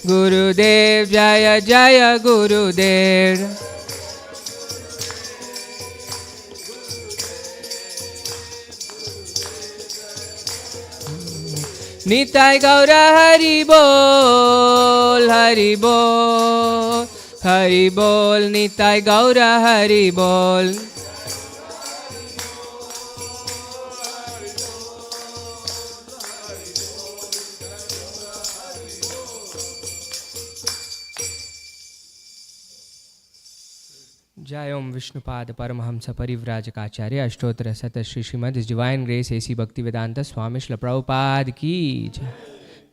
गुरुदेव जय जय गुरुदेव। निताय गौर हरि बोल, हरि बोल, हरि बोल, निताय गौर हरि बोल। जय ओम विष्णुपाद परमहंस परिव्राजकाचार्य अष्टोत्तर शत Shri Srimad divine grace A C Bhakti Vedanta स्वामी श्री प्रभुपाद की जय।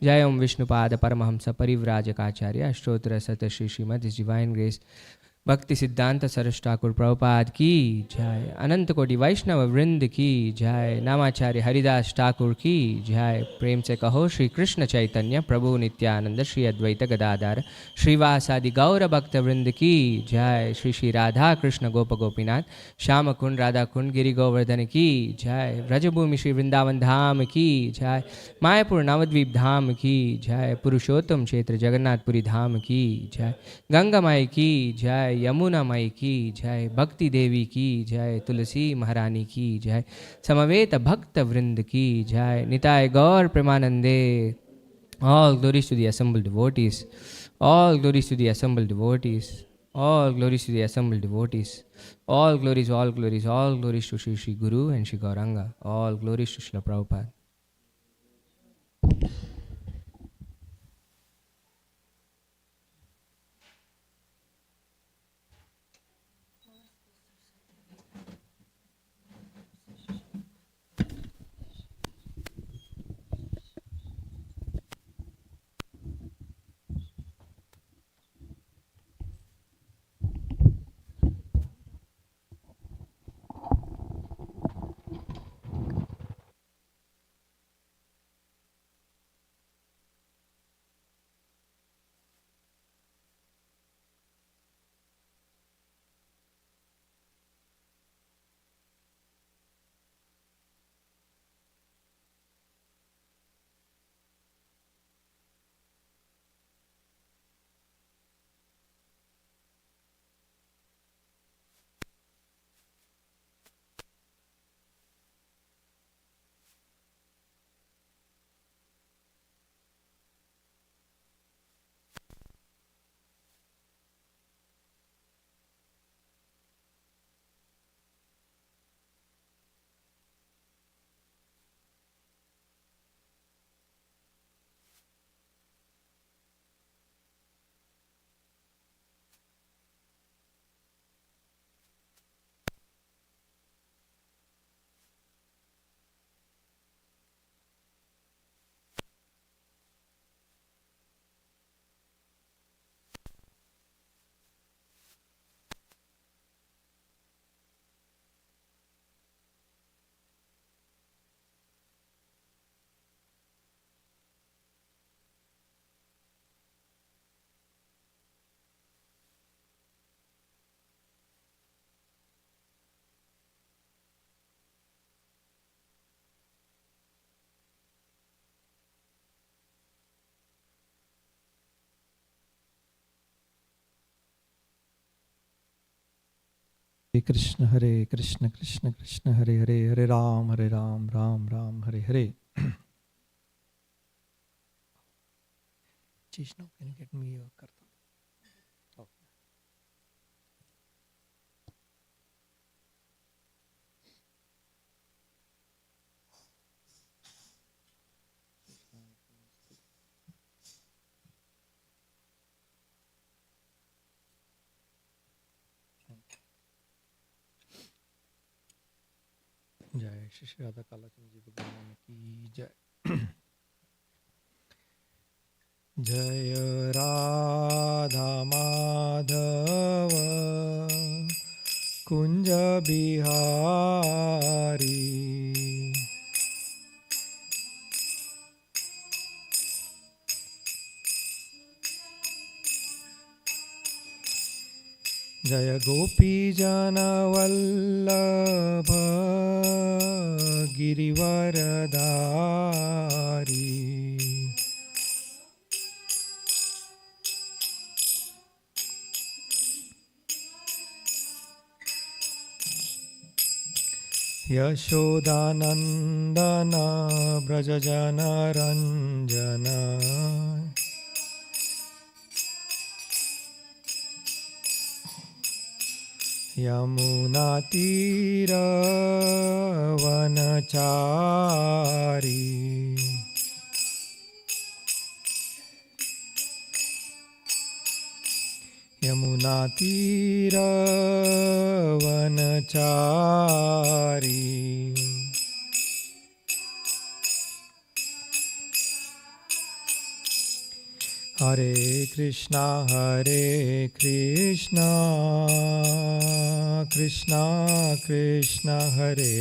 जय ओम विष्णुपाद परमहंस परिव्राजकाचार्य अष्टोत्तर शत श्री श्रीमद डिवाइन ग्रेस भक्ति सिद्धांत सरस ठाकुर प्रभुपाद की जय। अनंत कोटि वैष्णव वृंद की जय। नामाचार्य हरिदास ठाकुर की जय। प्रेम से कहो श्री कृष्ण चैतन्य प्रभु नित्यानंद श्री अद्वैत गदाधर श्रीवासादि गौर भक्त वृंद की जय। श्री श्री राधा कृष्ण गोप गोपीनाथ श्याम कुंड राधा कुंड गिरि गोवर्धन की जय। व्रजभूमि श्री वृंदावन धाम की जय। मायापुर नवद्वीप धाम की जय। पुरुषोत्तम क्षेत्र जगन्नाथपुरी धाम की जय। गंगा माई की जय। यमुना माई की जय। भक्ति देवी की जय। तुलसी महारानी की जय। समवेत भक्त वृंद की जय। निताय गौर प्रेमानंदे। All glories to the assembled devotees. All glories to the assembled devotees. All glories to the assembled devotees. All glories, all glories, all glories to Shri Shri Guru and Shri Gauranga. All glories to Srila Prabhupada. Hare Krishna Krishna Krishna Hare Hare, Hare Ram Ram Ram Hare Hare. Jeez, now can you get me a karta? Okay. जय श्री श्री राधा कालाचंद जी भगवान की जय. जय राधा माधव कुंज बिहारी, जय गोपी जन वल्लभ गिरिवरधारी, यशोदानन्दना व्रजजनरञ्जना यमुनातीरवनचारी यमुनातीरवनचारी हरे Krishna Krishna Krishna Hare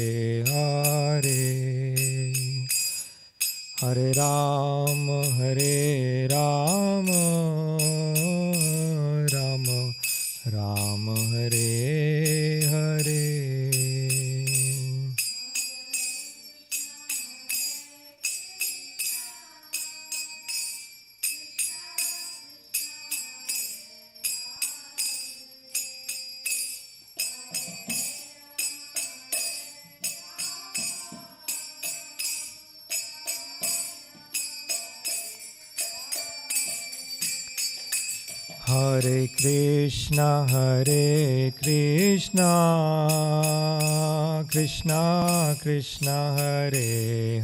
Hare Hare Ram Ram Ram Hare Hare Hare Krishna Krishna Krishna Hare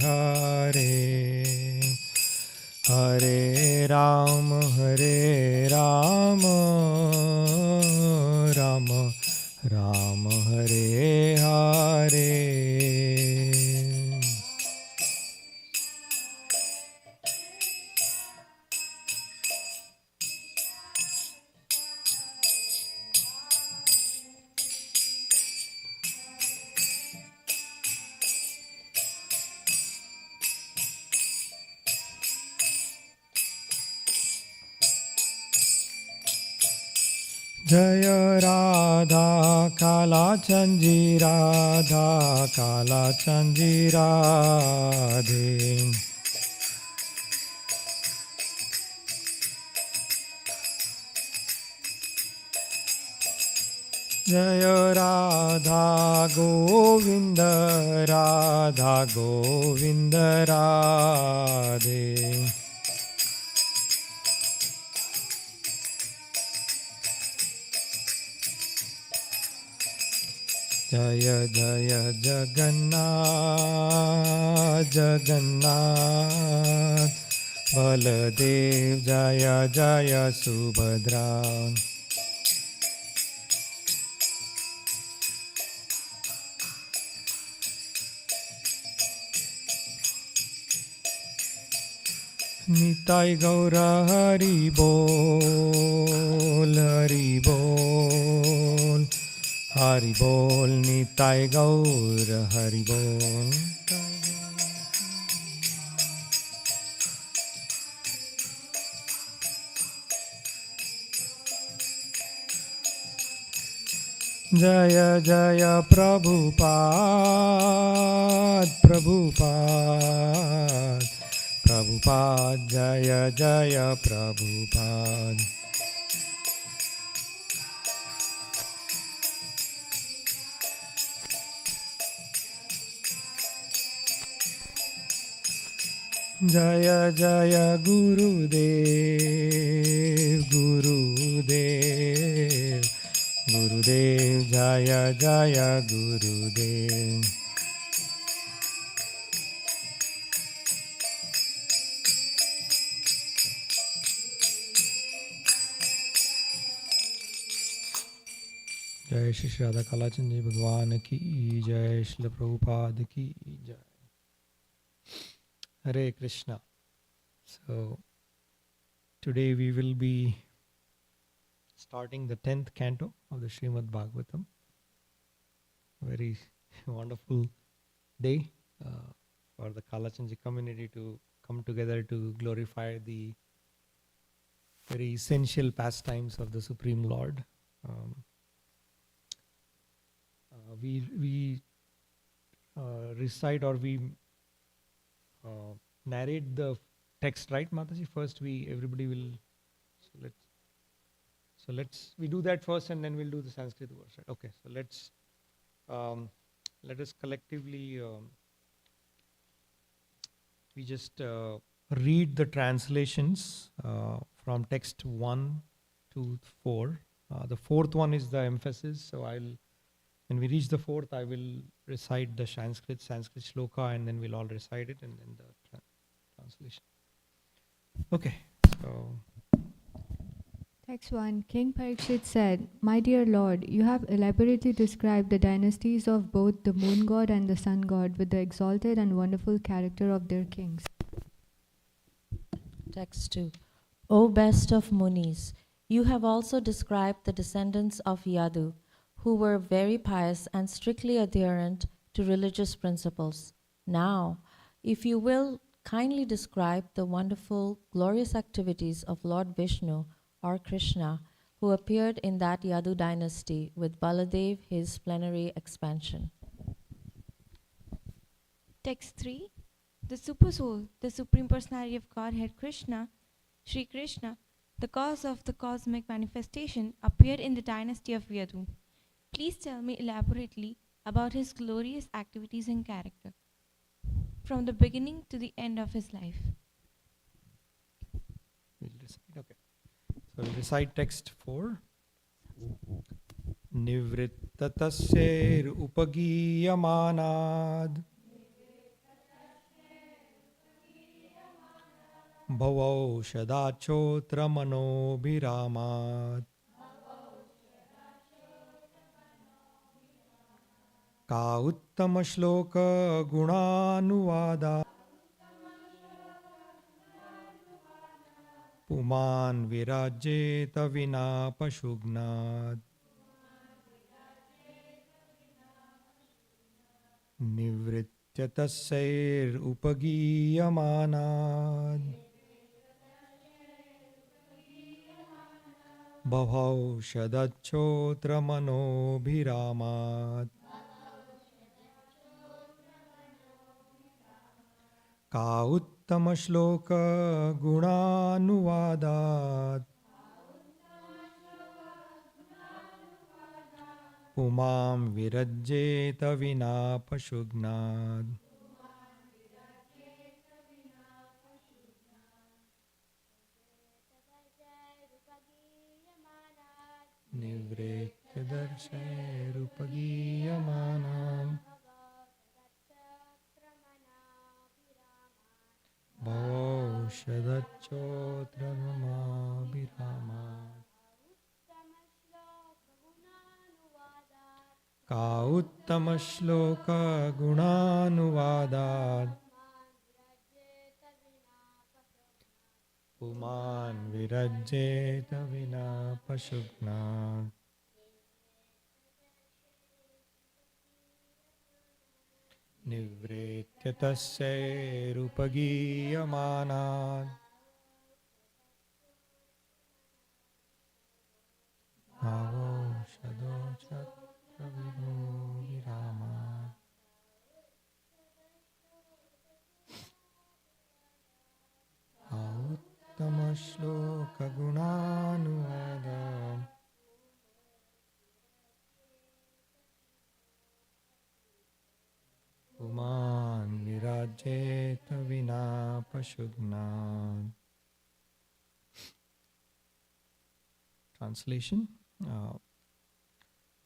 Hare Hare Ram Ram Ram Hare Hare Jaya Radha Kala Chanji Radha Kala Chanji Radhe Jaya Radha Govinda Radha Govinda Radhe Jaya Jaya Jagannath Jagannath Baladev Jaya Jaya Subhadra Nitai Gaura Hari Bol Hari Bol Hari Bol Nitai Gaura Hari Bol Jaya Jaya Prabhupada Prabhupada Prabhupada Jaya Jaya Prabhupada Jaya Jaya Gurudev Gurudev Gurudev Jaya Jaya Gurudev Jai Shri Radha Kalachand Ji Bhagwan ki Jai Shri Prabhupada ki Jai Hare Krishna. So today we will be starting the 10th canto of the Srimad Bhagavatam. Very wonderful day for the Kalachandji community to come together to glorify the very essential pastimes of the Supreme Lord. We recite or we narrate the text, right, Mataji? First, everybody will. So let's we do that first, and then we'll do the Sanskrit verse. Right? Okay. So let us collectively we just read the translations from text 1 to 4. The fourth one is the emphasis. So when we reach the fourth, I will recite the Sanskrit shloka, and then we'll all recite it, and then the translation. Okay, so Text 1. King Parikshit said, "My dear Lord, you have elaborately described the dynasties of both the moon god and the sun god with the exalted and wonderful character of their kings." Text 2. O best of Munis, you have also described the descendants of Yadu, who were very pious and strictly adherent to religious principles. Now, if you will kindly describe the wonderful, glorious activities of Lord Vishnu or Krishna, who appeared in that Yadu dynasty with Baladev, his plenary expansion. Text 3. The Supersoul, the Supreme Personality of Godhead Krishna, Sri Krishna, the cause of the cosmic manifestation, appeared in the dynasty of Yadu. Please tell me elaborately about his glorious activities and character, from the beginning to the end of his life. we'll recite. Okay. So we'll recite text 4. Nivrittatasser upagiyamanad bhavaushadachotra manobhiramad ka uttama shloka gunanuvada पुमान विराजेत विना पशुघ्नाद निवृत्य तस्सैर उपगीयमानाद बभौषदच्छोत्र मनोभिरामाद का उत्तम श्लोक गुणानुवादात पुमां विरज्येत विना पशुघ्नाद निवृत्य दर्शैरुपगीयमानां भवौषधच्छोत्रममाभिरामात् का उत्तम श्लोक गुणानुवादात् पुमान् विरज्येत विना पशुघ्नात् निवृत्य तस्यैरुपगीयमानात् भावौषधोच्छत्रविभो विरामात् उत्तमश्लोकगुणानुवादात् पुमान् विराजेत विना पशुघ्नात्. Translation.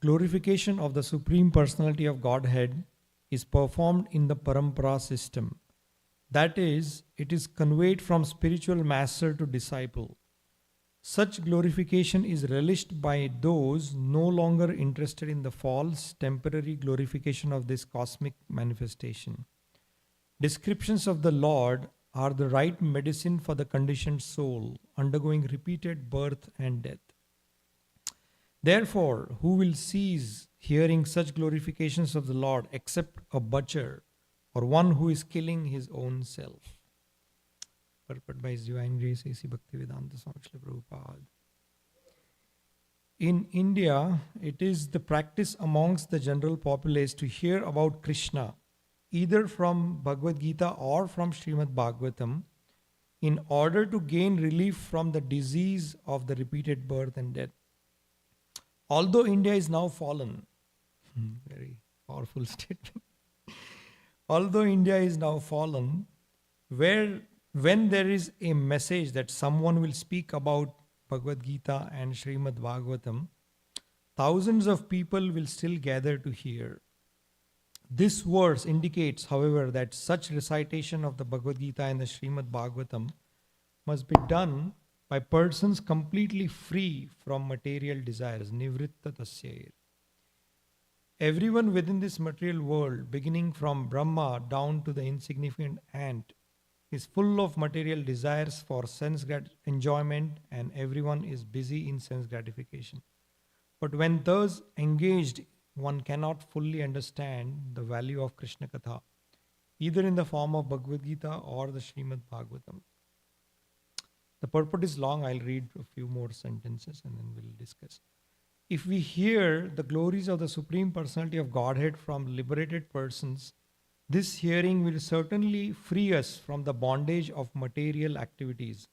Glorification of the Supreme Personality of Godhead is performed in the Parampara system. That is, it is conveyed from spiritual master to disciple. Such glorification is relished by those no longer interested in the false, temporary glorification of this cosmic manifestation. Descriptions of the Lord are the right medicine for the conditioned soul, undergoing repeated birth and death. Therefore, who will cease hearing such glorifications of the Lord except a butcher or one who is killing his own self? Purport by His Divine Grace A.C. Bhaktivedanta Swami Srila Prabhupada. In India, it is the practice amongst the general populace to hear about Krishna, either from Bhagavad Gita or from Srimad Bhagavatam, in order to gain relief from the disease of the repeated birth and death. Although India is now fallen, very powerful statement. Although India is now fallen, when there is a message that someone will speak about Bhagavad Gita and Srimad Bhagavatam, thousands of people will still gather to hear. This verse indicates, however, that such recitation of the Bhagavad Gita and the Srimad Bhagavatam must be done by persons completely free from material desires. Nivritta tasyair. Everyone within this material world, beginning from Brahma down to the insignificant ant, is full of material desires for sense enjoyment, and everyone is busy in sense gratification. But when thus engaged, one cannot fully understand the value of Krishna Katha, either in the form of Bhagavad Gita or the Srimad Bhagavatam. The purport is long, I'll read a few more sentences and then we'll discuss. If we hear the glories of the Supreme Personality of Godhead from liberated persons, this hearing will certainly free us from the bondage of material activities.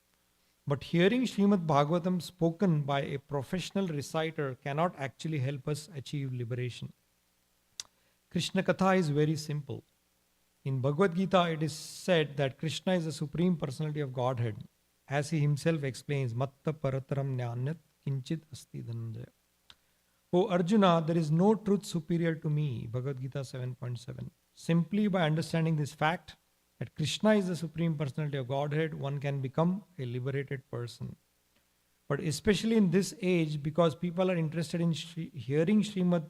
But hearing Srimad Bhagavatam spoken by a professional reciter cannot actually help us achieve liberation. Krishna Katha is very simple. In Bhagavad Gita, it is said that Krishna is the Supreme Personality of Godhead. As he himself explains, Matta Parataram Nyanyat Kinchit Asti Dhananjaya. O Arjuna, there is no truth superior to me. Bhagavad Gita 7.7. Simply by understanding this fact, that Krishna is the Supreme Personality of Godhead, one can become a liberated person. But especially in this age, because people are interested in hearing Srimad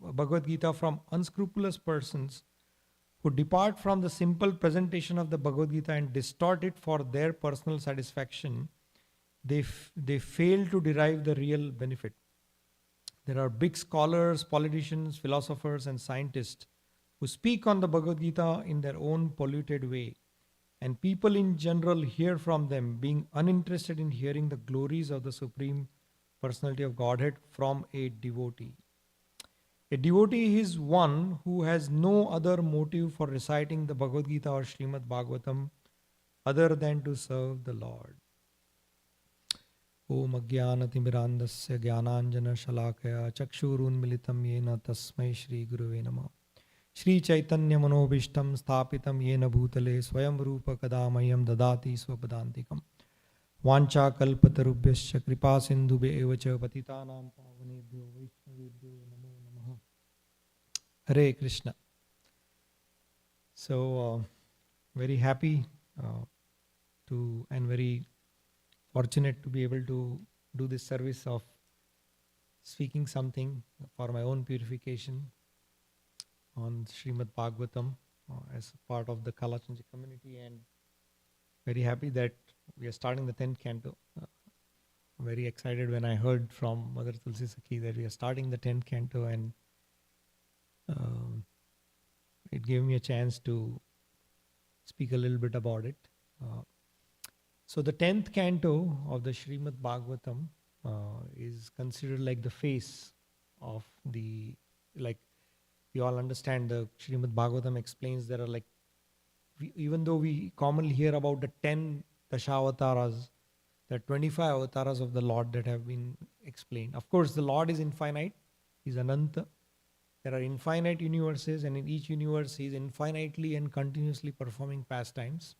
Bhagavad Gita from unscrupulous persons who depart from the simple presentation of the Bhagavad Gita and distort it for their personal satisfaction, they fail to derive the real benefit. There are big scholars, politicians, philosophers, and scientists who speak on the Bhagavad Gita in their own polluted way, and people in general hear from them, being uninterested in hearing the glories of the Supreme Personality of Godhead from a devotee. A devotee is one who has no other motive for reciting the Bhagavad Gita or Srimad Bhagavatam other than to serve the Lord. Om Ajnanatimirandasya Jnananjana Shalakaya Chakshurunmilitam Yena Tasmai Shri Guruve Namah. Shri Chaitanya Manobishtam Sthapitam Yena Bhutale Swayam Rupa Kadamayam Dadati Swapadantikam Vancha Kalpatarubhyascha Kripa Sindhube Evacha Patitanam Pavanebhyo Vaishnavebhyo Namo Namaha. Hare Krishna. So, very happy and very fortunate to be able to do this service of speaking something for my own purification on Srimad Bhagavatam as part of the Kalachanji community, and very happy that we are starting the 10th canto. Very excited when I heard from Mother Tulsi Sakhi that we are starting the 10th canto, and it gave me a chance to speak a little bit about it. So the 10th canto of the Srimad Bhagavatam is considered like the face of the, like we all understand the Srimad Bhagavatam explains there are like, even though we commonly hear about the 10 Dashavataras, there are 25 avatars of the Lord that have been explained. Of course, the Lord is infinite, He is Ananta. There are infinite universes, and in each universe He is infinitely and continuously performing pastimes.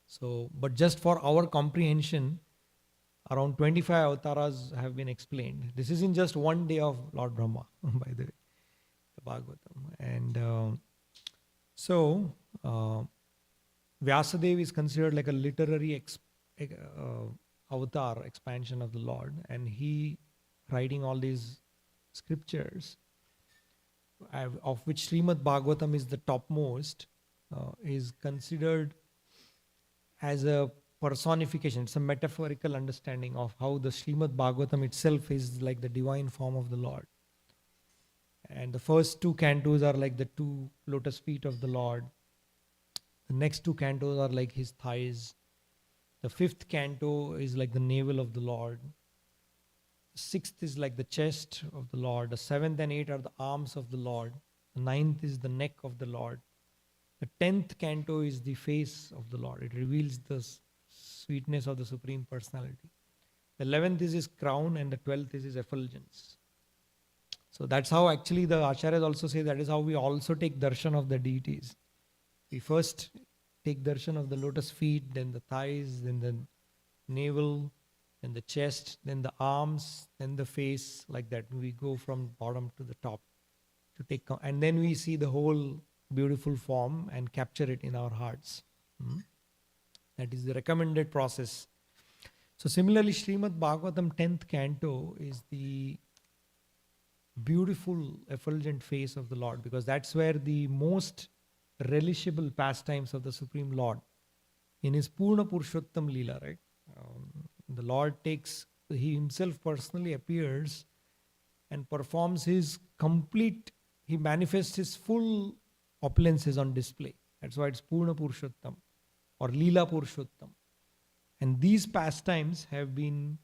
So, but just for our comprehension, around 25 avatars have been explained. This is in just one day of Lord Brahma, by the way, the Bhagavatam. And Vyasadeva is considered like a literary avatar, expansion of the Lord, and he writing all these scriptures, of which Srimad Bhagavatam is the topmost, is considered as a personification. It's a metaphorical understanding of how the Srimad Bhagavatam itself is like the divine form of the Lord. And the first two cantos are like the two lotus feet of the Lord. The next two cantos are like His thighs. The fifth canto is like the navel of the Lord. The sixth is like the chest of the Lord. The seventh and eighth are the arms of the Lord. The ninth is the neck of the Lord. The 10th canto is the face of the Lord. It reveals the sweetness of the Supreme Personality. The 11th is His crown, and the 12th is His effulgence. So that's how actually the Acharyas also say that is how we also take darshan of the deities. We first take darshan of the lotus feet, then the thighs, then the navel, then the chest, then the arms, then the face, like that. We go from bottom to the top to take, and then we see the whole beautiful form and capture it in our hearts. That is the recommended process. So similarly, Srimad Bhagavatam 10th canto is the beautiful effulgent face of the Lord, because that's where the most relishable pastimes of the Supreme Lord in his Purna Purushottam Leela, right? The Lord he himself personally appears and performs his complete, he manifests his full opulences on display. That's why it's Purna Purushottam or Leela Purushottam. And these pastimes have been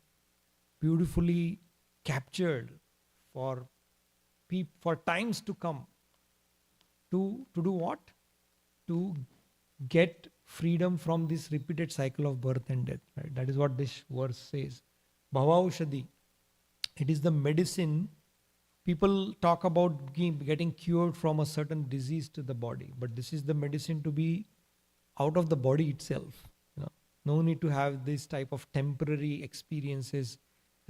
beautifully captured for times to come. To do what? To get freedom from this repeated cycle of birth and death. Right? That is what this verse says. Bhavaushadhi. It is the medicine. People talk about getting cured from a certain disease to the body, but this is the medicine to be out of the body itself. No need to have this type of temporary experiences,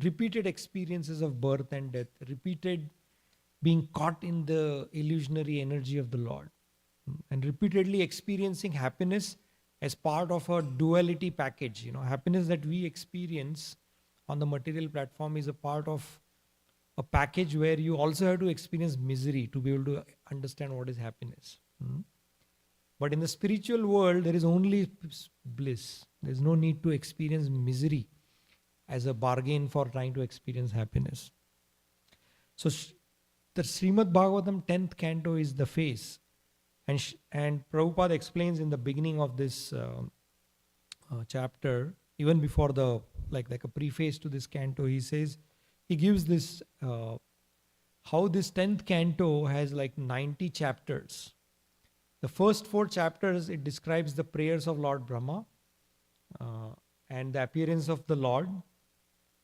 repeated experiences of birth and death, repeated being caught in the illusionary energy of the Lord, and repeatedly experiencing happiness as part of a duality package. Happiness that we experience on the material platform is a part of a package where you also have to experience misery to be able to understand what is happiness. But in the spiritual world, there is only bliss. There is no need to experience misery as a bargain for trying to experience happiness. So the Srimad Bhagavatam 10th canto is the face. And Prabhupada explains in the beginning of this chapter, even before like a preface to this canto, he gives this, how this 10th canto has like 90 chapters. The first 4 chapters, it describes the prayers of Lord Brahma and the appearance of the Lord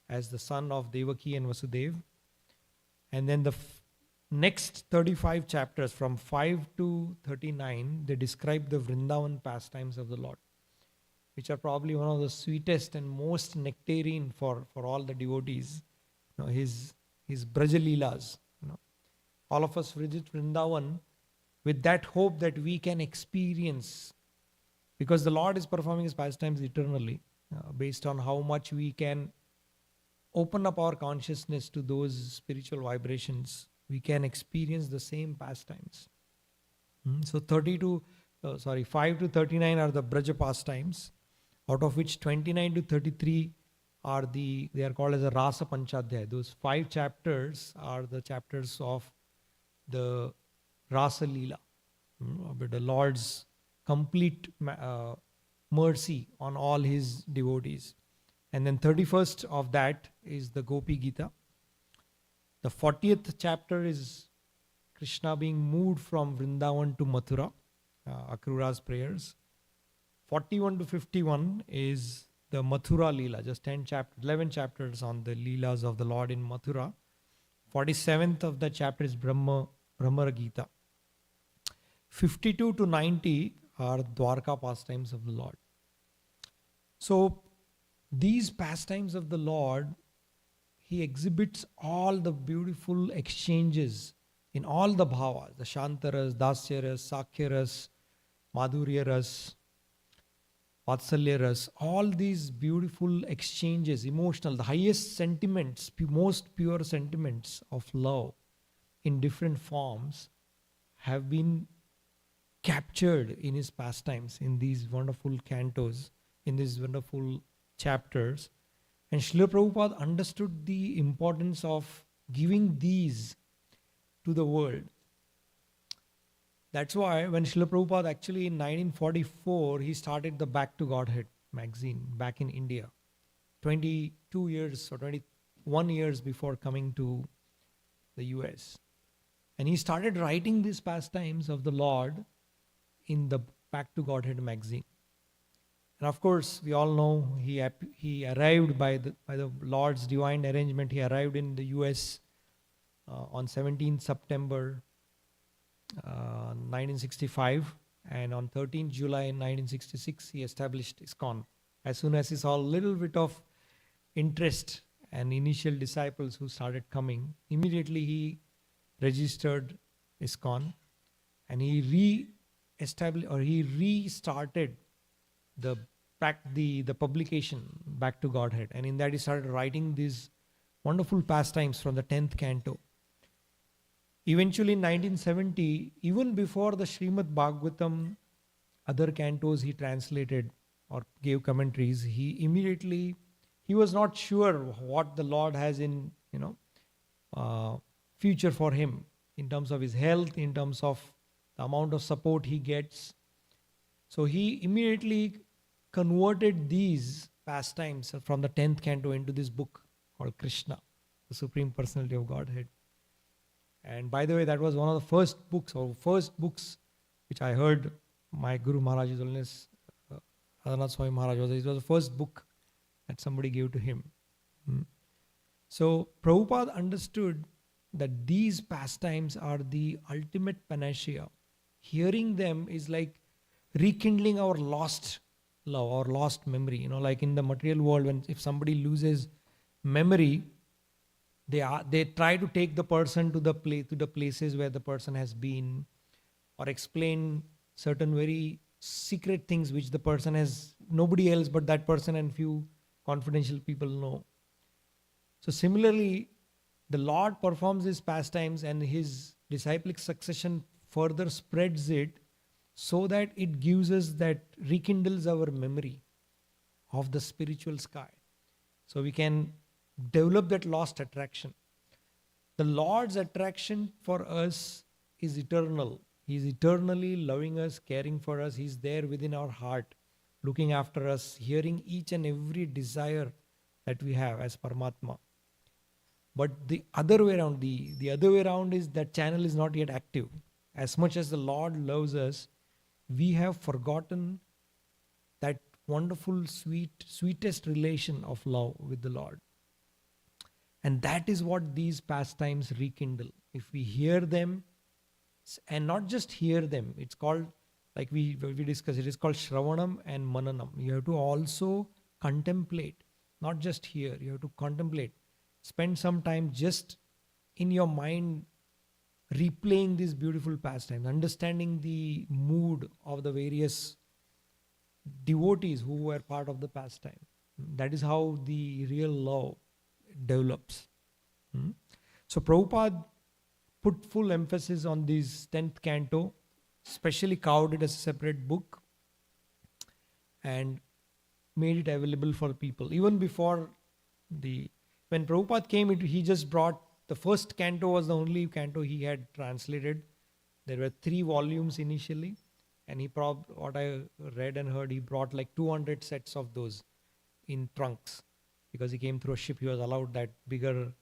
as the son of Devaki and Vasudeva. And then the next 35 chapters, from 5 to 39, they describe the Vrindavan pastimes of the Lord, which are probably one of the sweetest and most nectarine for all the devotees. His Braja Leelas. All of us visit Vrindavan with that hope that we can experience, because the Lord is performing his pastimes eternally, based on how much we can open up our consciousness to those spiritual vibrations, we can experience the same pastimes. So 5 to 39 are the Braja pastimes, out of which 29 to 33 they are called as a Rasa Panchadhyaya. Those 5 chapters are the chapters of the Rasa Leela, with the Lord's complete mercy on all his devotees. And then 31st of that is the Gopi Gita. The 40th chapter is Krishna being moved from Vrindavan to Mathura, Akrura's prayers. 41 to 51 is the Mathura Leela, just 11 chapters on the Leelas of the Lord in Mathura. 47th of the chapter is Brahmara Gita. 52 to 90 are Dwarka pastimes of the Lord. So these pastimes of the Lord, he exhibits all the beautiful exchanges in all the bhavas, the Shantaras, Dasyaras, Sakyaras, Madhuryaras, Vatsalyaras, all these beautiful exchanges, emotional, the highest sentiments, most pure sentiments of love in different forms have been captured in his pastimes, in these wonderful cantos, in these wonderful chapters. And Srila Prabhupada understood the importance of giving these to the world. That's why when Srila Prabhupada actually in 1944, he started the Back to Godhead magazine back in India, 22 years or 21 years before coming to the US. And he started writing these pastimes of the Lord in the Back to Godhead magazine. And of course, we all know he arrived by the Lord's divine arrangement. He arrived in the US on 17th September 1965, and on 13th July 1966 he established ISKCON. As soon as he saw a little bit of interest and initial disciples who started coming, immediately he registered ISKCON, and he restarted the publication Back to Godhead, and in that he started writing these wonderful pastimes from the 10th canto. Eventually in 1970, even before the Srimad Bhagavatam, other cantos he translated or gave commentaries, he was not sure what the Lord has in future for him in terms of his health, in terms of the amount of support he gets. So he immediately converted these pastimes from the 10th canto into this book called Krishna, the Supreme Personality of Godhead. And by the way, that was one of the first books which I heard my Guru Maharaj, His Holiness Adhanath Swami Maharaj, it was the first book that somebody gave to him. So Prabhupada understood that these pastimes are the ultimate panacea. Hearing them is like rekindling our lost love, our lost memory. Like in the material world, if somebody loses memory, they try to take the person to the places where the person has been, or explain certain very secret things which the person has, nobody else but that person and few confidential people know. So similarly, the Lord performs his pastimes and his disciplic succession further spreads it so that it gives us that, rekindles our memory of the spiritual sky. So we can develop that lost attraction. The Lord's attraction for us is eternal. He is eternally loving us, caring for us. He's there within our heart, looking after us, hearing each and every desire that we have as Paramatma. But the other way around, the other way around is that channel is not yet active. As much as the Lord loves us, we have forgotten that wonderful, sweetest relation of love with the Lord. And that is what these pastimes rekindle. If we hear them, and not just hear them, it's called, like we discussed, it is called Shravanam and Mananam. You have to also contemplate, not just hear, you have to contemplate. Spend some time just in your mind replaying these beautiful pastimes, understanding the mood of the various devotees who were part of the pastime. That is how the real love develops. So Prabhupada put full emphasis on this 10th canto, specially carved it as a separate book and made it available for people. Even before when Prabhupada came, he just brought, the first canto was the only canto he had translated. There were 3 volumes initially, and what I read and heard, he brought like 200 sets of those in trunks. Because he came through a ship, he was allowed that bigger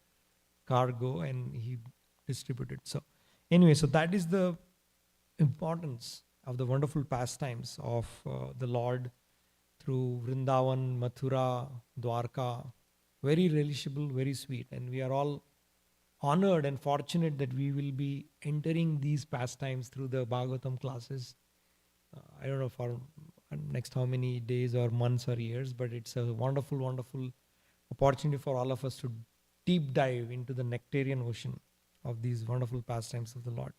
cargo and he distributed. So anyway, so that is the importance of the wonderful pastimes of the Lord through Vrindavan, Mathura, Dwarka. Very relishable, very sweet. And we are all honored and fortunate that we will be entering these pastimes through the Bhagavatam classes. I don't know for next how many days or months or years, but it's a wonderful, wonderful opportunity for all of us to deep dive into the nectarian ocean of these wonderful pastimes of the Lord.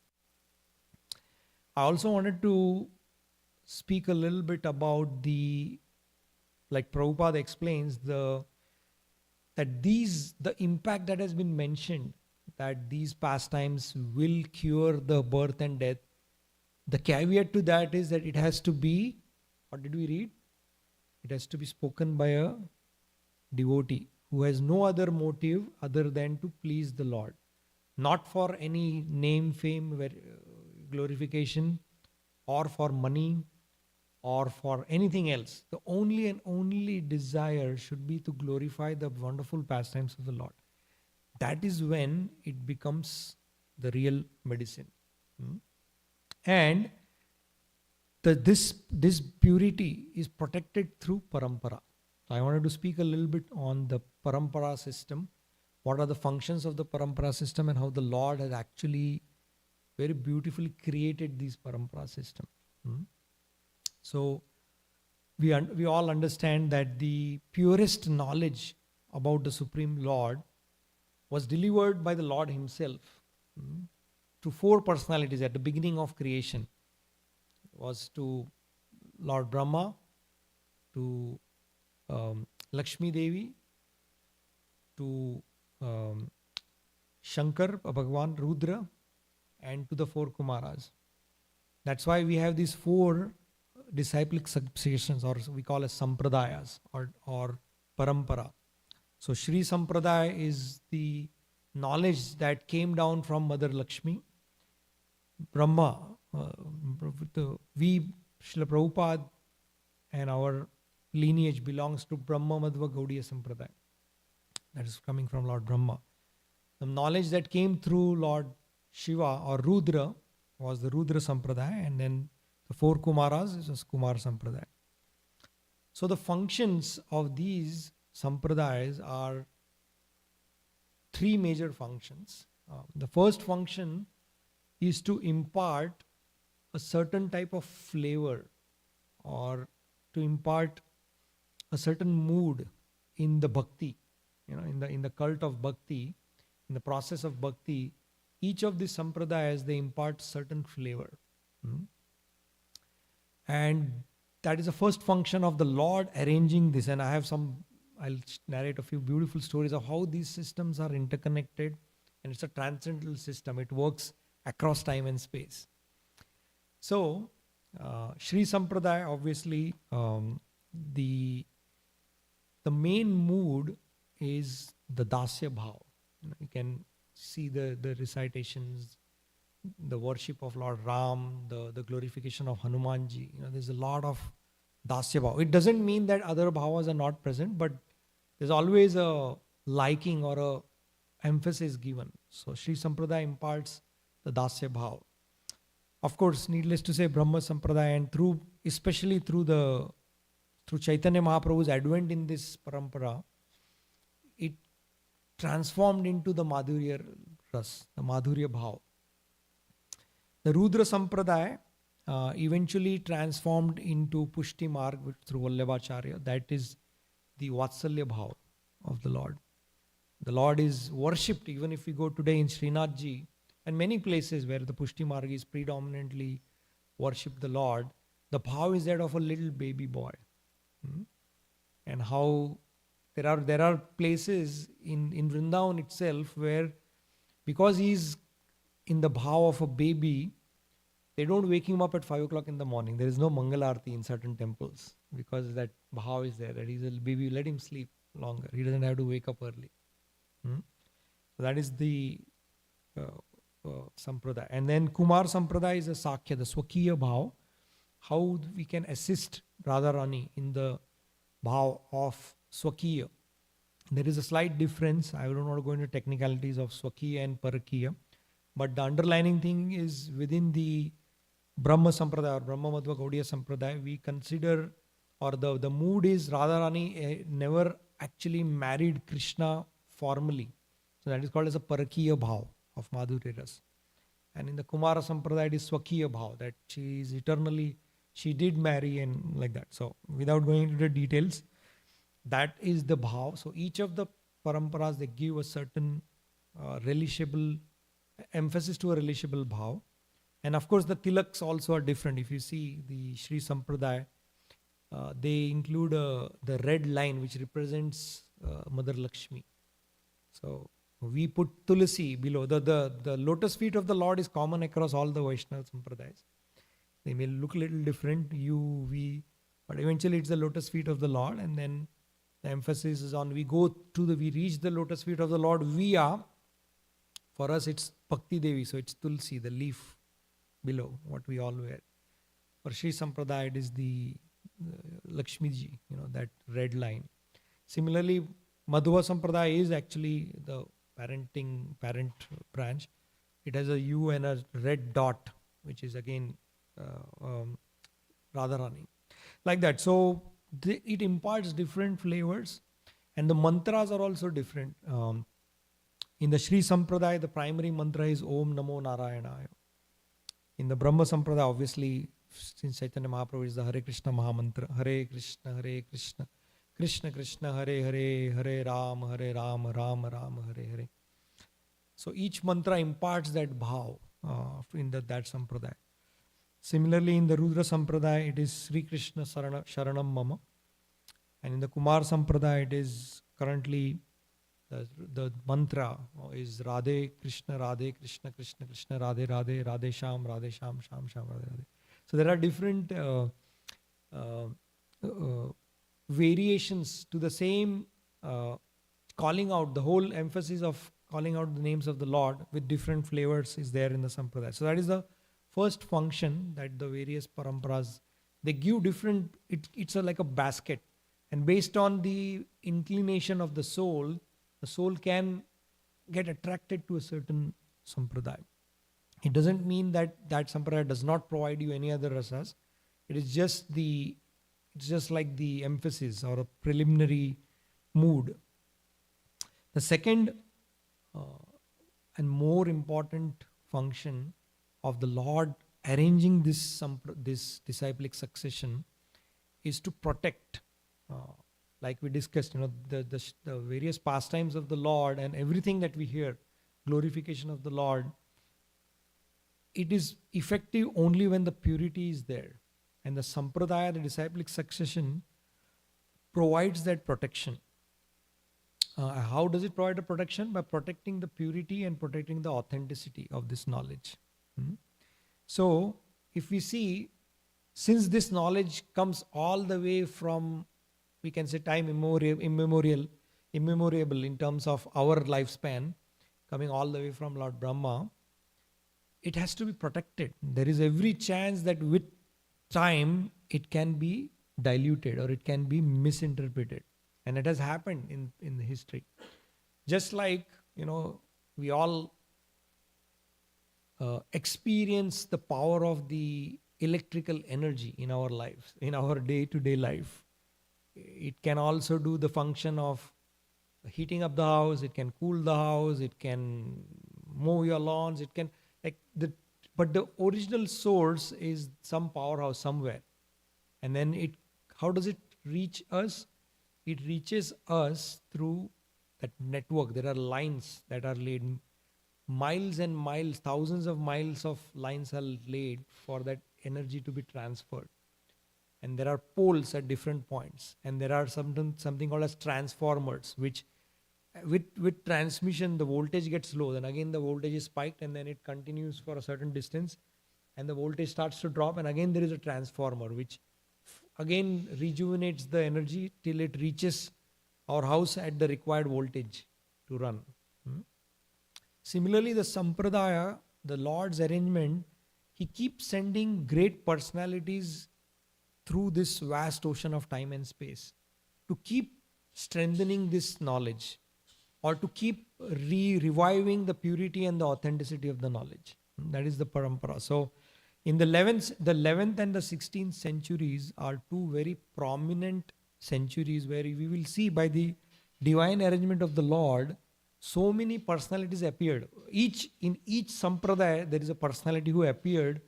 I also wanted to speak a little bit about like Prabhupada explains, the impact that has been mentioned, that these pastimes will cure the birth and death. The caveat to that is that it has to be, what did we read? It has to be spoken by a devotee who has no other motive other than to please the Lord, not for any name, fame, glorification, or for money, or for anything else. The only and only desire should be to glorify the wonderful pastimes of the Lord. That is when it becomes the real medicine. And this purity is protected through parampara. So I wanted to speak a little bit on the parampara system. what are the functions of the parampara system, and how the Lord has actually very beautifully created these parampara system. So we all understand that the purest knowledge about the Supreme Lord was delivered by the Lord Himself to four personalities at the beginning of creation. It was to Lord Brahma, to Lakshmi Devi, to Shankar, Bhagavan, Rudra, and to the four Kumaras. That's why we have these four disciplic subsections, or we call as sampradayas or parampara. So Shri Sampradaya is the knowledge that came down from Mother Lakshmi. Brahma, we, Srila Prabhupada, and our lineage belongs to Brahma Madhva Gaudiya Sampradaya. That is coming from Lord Brahma. The knowledge that came through Lord Shiva or Rudra was the Rudra Sampradaya, and then the four Kumaras is Kumar Sampradaya. So the functions of these Sampradayas are three major functions. The first function is to impart a certain type of flavor, or to impart a certain mood in the bhakti. In the cult of bhakti, in the process of bhakti, each of these sampradayas, they impart certain flavor. And that is the first function of the Lord arranging this. And I'll narrate a few beautiful stories of how these systems are interconnected, and it's a transcendental system. It works across time and space. So, Shri Sampradaya, obviously, the main mood is the Dasya Bhav. You can see the recitations, the worship of Lord Ram, the glorification of Hanumanji. There's a lot of Dasya Bhav. It doesn't mean that other bhavas are not present, but there's always a liking or a emphasis given. So Sri Sampradaya imparts the Dasya Bhav. Of course, needless to say, Brahma Sampradaya, and especially through Chaitanya Mahaprabhu's advent in this parampara, it transformed into the Madhurya Ras, the Madhurya Bhav. The Rudra Sampradaya eventually transformed into Pushti Marg through Vallabhacharya. That is the Vatsalya Bhav of the Lord. The Lord is worshipped, even if we go today in Srinathji and many places where the Pushti Marg is predominantly worship the Lord, the bhav is that of a little baby boy. And how there are places in Vrindavan itself where, because he's in the bhav of a baby, they don't wake him up at 5 o'clock in the morning. There is no Mangalarti in certain temples because that bhav is there, that he's a baby, let him sleep longer. He doesn't have to wake up early. So that is the Sampradaya. And then Kumar Sampradaya is a Sakya, the Swakiya bhav. How we can assist Radharani in the bhav of Swakiya. There is a slight difference. I don't want to go into technicalities of Swakiya and Parakiya. But the underlining thing is within the Brahma Sampradaya or Brahma Madhva Gaudiya Sampradaya, we consider, or the mood is Radharani never actually married Krishna formally. So that is called as a Parakiya bhav of Madhurya Ras. And in the Kumara Sampradaya, it is Swakiya bhav, that she is eternally, she did marry and like that. So without going into the details, that is the bhav. So each of the paramparas, they give a certain relishable emphasis to a relishable bhav. And of course the tilaks also are different. If you see the Sri Sampradaya, they include the red line which represents Mother Lakshmi. So we put Tulasi below. The lotus feet of the Lord is common across all the Vaishnava Sampradayas. They may look a little different, we, but eventually it's the lotus feet of the Lord, and then the emphasis is on we reach the lotus feet of the Lord via, for us it's Bhakti Devi, so it's Tulsi, the leaf below, what we all wear. For Sri Sampradaya, it is the Lakshmi Ji, that red line. Similarly, Madhva Sampradaya is actually the parent branch. It has a U and a red dot, which is again Radharani. Like that. So it imparts different flavors, and the mantras are also different. In the Sri Sampradaya, the primary mantra is Om Namo Narayanaya. In the Brahma Sampradaya, obviously, since Chaitanya Mahaprabhu is the Hare Krishna Mahamantra, Hare Krishna, Krishna Krishna, Hare Hare, Hare Ram, Ram Ram, Hare Hare. So each mantra imparts that bhav in that Sampradaya. Similarly, in the Rudra Sampradaya, it is Sri Krishna Sharanam Mama. And in the Kumar Sampradaya, it is currently the mantra is Radhe Krishna, Krishna Krishna, Radhe Radhe, Radhe Sham, Sham Sham, Radhe Radhe. So there are different variations to the same calling out. The whole emphasis of calling out the names of the Lord with different flavors is there in the Sampradaya. So that is the first function that the various paramparas, they give different, it's like a basket. And based on the inclination of the soul can get attracted to a certain sampradaya. It doesn't mean that sampradaya does not provide you any other rasas. It's just like the emphasis or a preliminary mood. The second and more important function of the Lord arranging this disciplic succession is to protect. Like we discussed, the various pastimes of the Lord and everything that we hear, glorification of the Lord, it is effective only when the purity is there. And the sampradaya, the disciplic succession, provides that protection. How does it provide the protection? By protecting the purity and protecting the authenticity of this knowledge. So, if we see, since this knowledge comes all the way from, we can say, time immemorial in terms of our lifespan, coming all the way from Lord Brahma, it has to be protected. There is every chance that with time it can be diluted or it can be misinterpreted. And it has happened in the history. Just like, we all experience the power of the electrical energy in our lives, in our day-to-day life. It can also do the function of heating up the house, it can cool the house, it can mow your lawns, it can, but the original source is some powerhouse somewhere. And then how does it reach us? It reaches us through that network. There are lines that are laid, miles and miles, thousands of miles of lines are laid for that energy to be transferred. And there are poles at different points. And there are something called as transformers, which with transmission, the voltage gets low. Then again, the voltage is spiked and then it continues for a certain distance. And the voltage starts to drop. And again, there is a transformer, which again rejuvenates the energy till it reaches our house at the required voltage to run. Similarly, the Sampradaya, the Lord's arrangement, He keeps sending great personalities through this vast ocean of time and space to keep strengthening this knowledge or to keep reviving the purity and the authenticity of the knowledge. That is the parampara. So, in the 11th and the 16th centuries are two very prominent centuries where we will see by the divine arrangement of the Lord, so many personalities appeared. In each sampradaya, there is a personality who appeared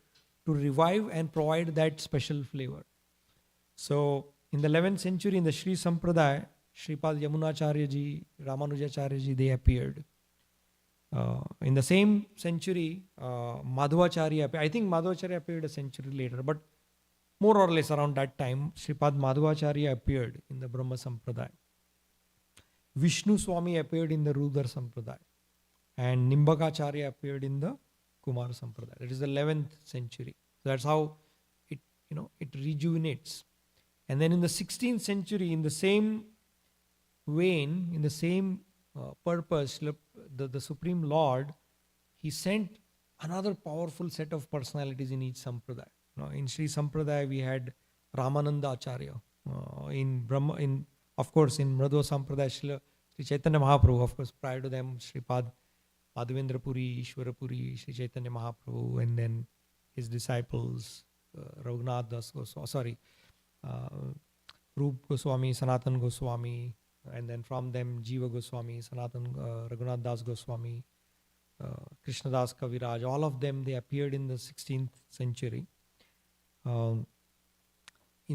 to revive and provide that special flavor. So, in the 11th century, in the Sri Sampradaya, Sripad Yamunacharya ji, Ramanujacharya ji, they appeared. In the same century, Madhvacharya appeared. I think Madhvacharya appeared a century later, but more or less around that time, Sripad Madhvacharya appeared in the Brahma Sampradaya. Vishnu Swami appeared in the Rudra Sampradaya. And Nimbakacharya appeared in the Kumar Sampradaya. That is the 11th century. So that's how it rejuvenates. And then in the 16th century, in the same vein, in the same purpose, the Supreme Lord, He sent another powerful set of personalities in each Sampradaya. In Sri Sampradaya, we had Ramananda Acharya. Of course, in Madhva Sampradaya, Sri Chaitanya Mahaprabhu, of course, prior to them, Sripad Madhavendra Puri, Ishwara Puri, Sri Chaitanya Mahaprabhu, and then his disciples, Raghunath Das Goswami, Rup Goswami, Sanatan Goswami, and then from them Jiva Goswami, Sanatan Raghunath Das Goswami, Krishnadas Kaviraj, all of them, they appeared in the 16th century. In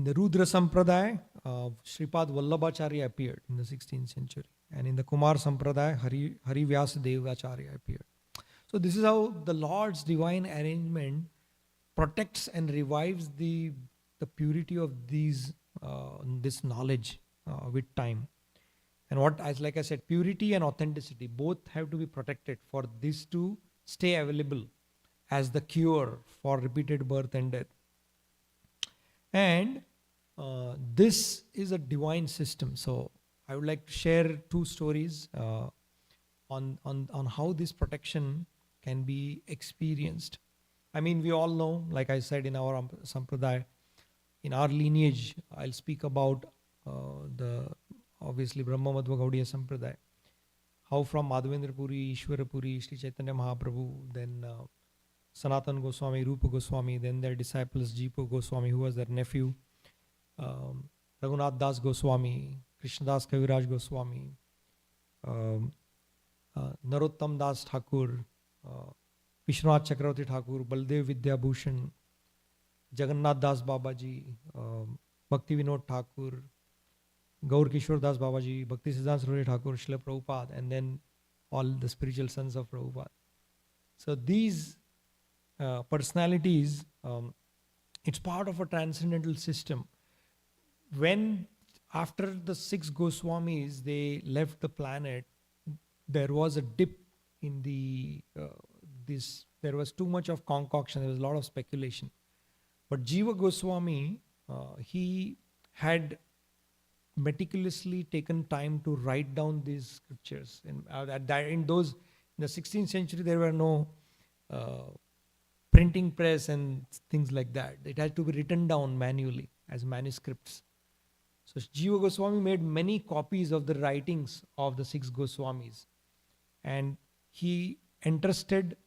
the Rudra Sampradaya, Sripad Vallabhacharya appeared in the 16th century. And in the Kumar Sampradaya, Hari Vyasadeva Acharya appeared. So this is how the Lord's divine arrangement protects and revives the purity of this knowledge with time. And like I said, purity and authenticity both have to be protected for this to stay available as the cure for repeated birth and death. And this is a divine system. So I would like to share two stories on how this protection can be experienced. I mean, we all know, like I said, in our sampradaya, in our lineage, I'll speak about obviously Brahma Madhva Gaudiya Sampradaya. How from Madhavendra Puri, Ishwara Puri, Sri Chaitanya Mahaprabhu, then Sanatan Goswami, Rupa Goswami, then their disciples Jipa Goswami, who was their nephew, Raghunath Das Goswami, Krishnadas Kaviraj Goswami, Narottam Das Thakur, Vishwanath Chakravarti Thakur, Baldev Vidya Bhushan, Jagannath Das Babaji, Bhakti Vinod Thakur, Gaur Kishore Das Babaji, Bhakti Siddhanta Saraswati Thakur, Srila Prabhupada, and then all the spiritual sons of Prabhupada. So these personalities, it's part of a transcendental system. When after the 6 Goswamis, they left the planet, there was a dip in there was too much of concoction, there was a lot of speculation. But Jiva Goswami, he had meticulously taken time to write down these scriptures. And in the 16th century, there were no printing press and things like that. It had to be written down manually as manuscripts. So Jiva Goswami made many copies of the writings of the 6 Goswamis. And he entrusted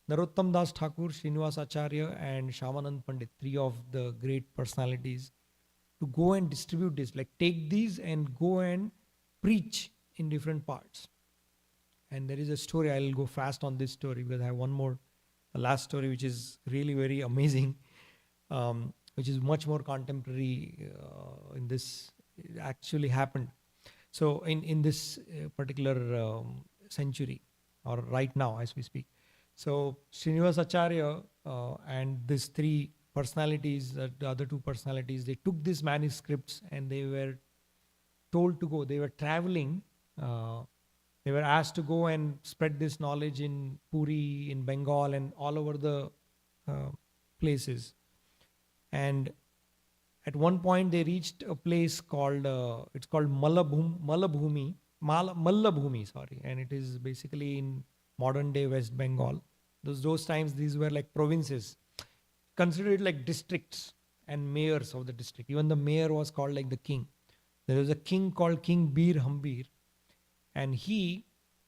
Narottam Das Thakur, Srinivas Acharya, and Shyamanand Pandit, 3 of the great personalities, to go and distribute this. Like, take these and go and preach in different parts. And there is a story, I'll go fast on this story because I have one more, the last story, which is really very amazing, which is much more contemporary in this. It actually happened. So in this particular century, or right now as we speak. So Srinivas Acharya and these 3 personalities, the other 2 personalities, they took these manuscripts and they were told to go. They were traveling. They were asked to go and spread this knowledge in Puri, in Bengal, and all over the places. And at one point they reached a place called, it's called Mallabhumi, and it is basically in modern day West Bengal. Those times these were like provinces. Consider it like districts and mayors of the district. Even the mayor was called like the king. There was a king called King Bir Hambir, and he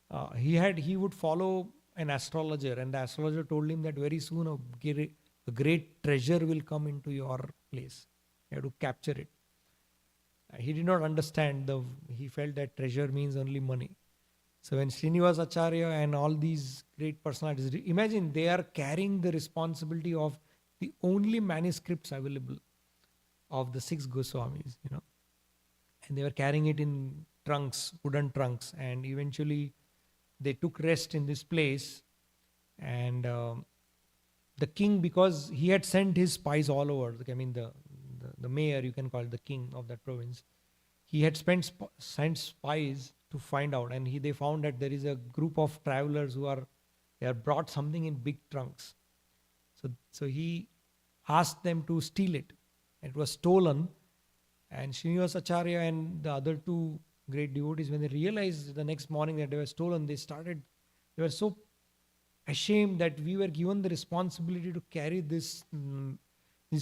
would follow an astrologer, and the astrologer told him that very soon a great treasure will come into your place. You have to capture it. He did not understand. He felt that treasure means only money. So when Srinivas Acharya and all these great personalities, imagine they are carrying the responsibility of the only manuscripts available of the 6 Goswamis, and they were carrying it in trunks, wooden trunks, and eventually they took rest in this place. And the king, because he had sent his spies all over, the mayor, you can call it the king of that province, he had sent spies to find out, and they found that there is a group of travelers they are brought something in big trunks. So he asked them to steal it. It was stolen, and Srinivas Acharya and the other 2 great devotees, when they realized the next morning that they were stolen, they were so ashamed that we were given the responsibility to carry these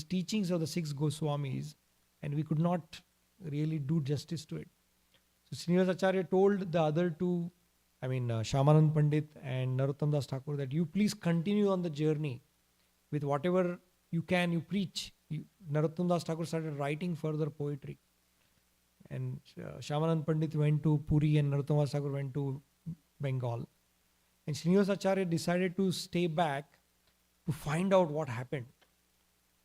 teachings of the 6 Goswamis, and we could not really do justice to it. So Srinivas Acharya told the other 2, Shyamanand Pandit and Narottam Das Thakur, that you please continue on the journey with whatever you can, you preach. Narottam Das Thakur started writing further poetry. And Shyamanand Pandit went to Puri and Narottama Thakur went to Bengal. And Srinivas Acharya decided to stay back to find out what happened.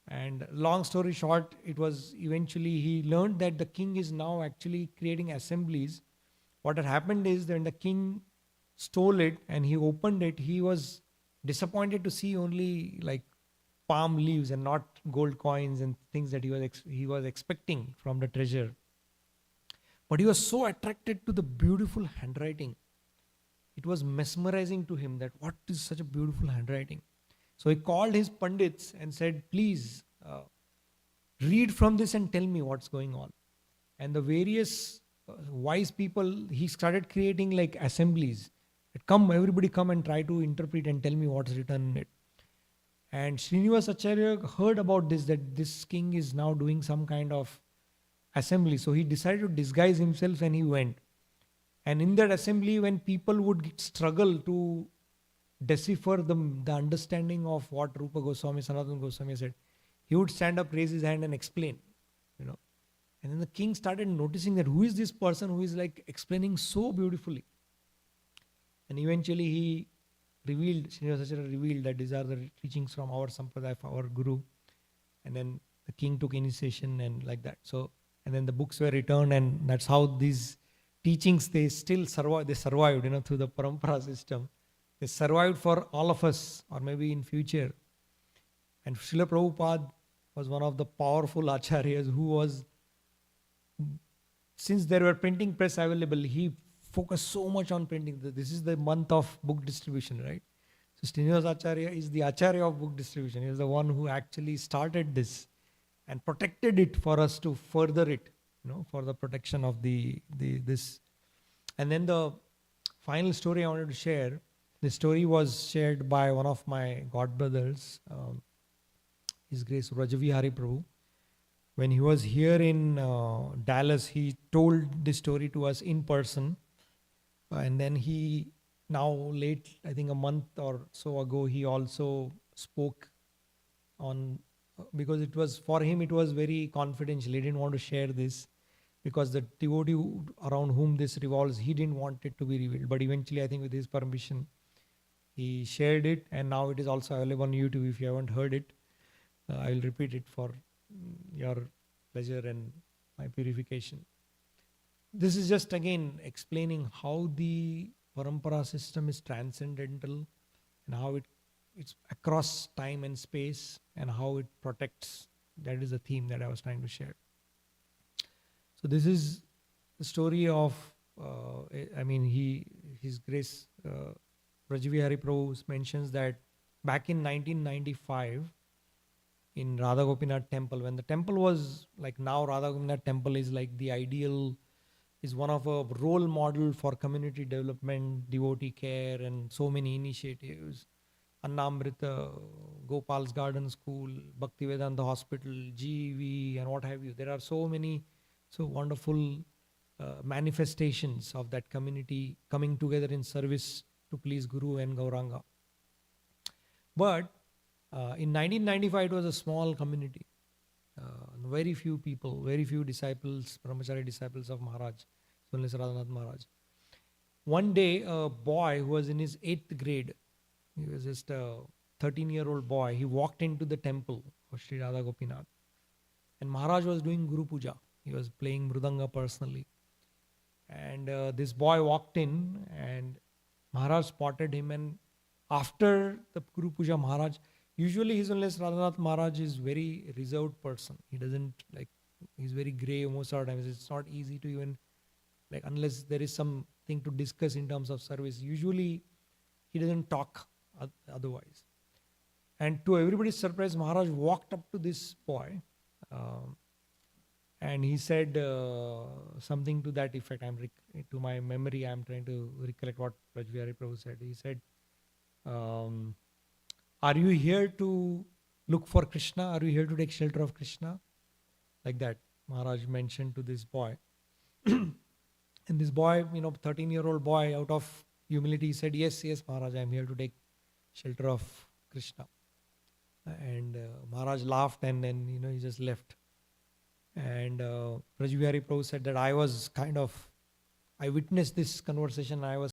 And long story short, it was eventually he learned that the king is now actually creating assemblies. What had happened is that when the king stole it and he opened it, he was disappointed to see only like palm leaves and not gold coins and things that he was expecting from the treasure. But he was so attracted to the beautiful handwriting. It was mesmerizing to him that what is such a beautiful handwriting. So he called his pandits and said, please read from this and tell me what's going on. And the various wise people, he started creating like assemblies. Everybody come and try to interpret and tell me what's written in it. And Srinivas Acharya heard about this, that this king is now doing some kind of assembly. So he decided to disguise himself and he went. And in that assembly, when people would struggle to decipher the understanding of what Rupa Goswami, Sanatana Goswami said, he would stand up, raise his hand and explain, you know. And then the king started noticing that who is this person who is like explaining so beautifully. And eventually he revealed, Srinivas Acharya revealed that these are the teachings from our Sampradaya, our Guru. And then the king took initiation and like that. So, and then the books were returned, and that's how these teachings, they still survive, they survived, through the parampara system. They survived for all of us, or maybe in future. And Srila Prabhupada was one of the powerful acharyas who was, since there were printing press available, he focused so much on printing. This is the month of book distribution, right? So Srinivas Acharya is the acharya of book distribution. He is the one who actually started this and protected it for us to further it, for the protection of this. And then the final story I wanted to share, the story was shared by one of my godbrothers, His Grace Rajavihari Prabhu. When he was here in Dallas, he told this story to us in person. And then he, now late, I think a month or so ago, he also spoke on, because it was, for him, it was very confidential. He didn't want to share this because the devotee around whom this revolves, he didn't want it to be revealed. But eventually, I think with his permission, he shared it, and now it is also available on YouTube. If you haven't heard it, I will repeat it for your pleasure and my purification. This is just again explaining how the parampara system is transcendental and how it's across time and space and how it protects. That is the theme that I was trying to share. So this is the story of, His Grace Rajavihari Prabhu mentions that back in 1995 in Radha Gopinath temple, when the temple was like now, Radha Gopinath temple is like the ideal, is one of a role model for community development, devotee care, and so many initiatives. Annamrita, Gopal's Garden School, Bhaktivedanta Hospital, GV, and what have you. There are so many, so wonderful manifestations of that community coming together in service to please Guru and Gauranga. But in 1995, it was a small community. Very few people, very few disciples, brahmachari disciples of Maharaj, Sunnis Radhanath Maharaj. One day, a boy who was in his 8th grade, he was just a 13-year-old boy, he walked into the temple of Sri Radha Gopinath. And Maharaj was doing Guru Puja. He was playing Mridanga personally. And this boy walked in and Maharaj spotted him. And after the Guru Puja, Maharaj, usually His Holiness Radhanath Maharaj is very reserved person. He doesn't he's very grey most of the times. It's not easy to even, unless there is something to discuss in terms of service. Usually he doesn't talk otherwise. And to everybody's surprise, Maharaj walked up to this boy and he said something to that effect. To my memory, I'm trying to recollect what Rajavihari Prabhu said. He said, are you here to look for Krishna? Are you here to take shelter of Krishna? Like that, Maharaj mentioned to this boy. And this boy, 13-year-old boy, out of humility, said, yes, Maharaj, I'm here to take shelter of Krishna. And Maharaj laughed and then, he just left. And Rajbihari Prabhu said that I witnessed this conversation. I was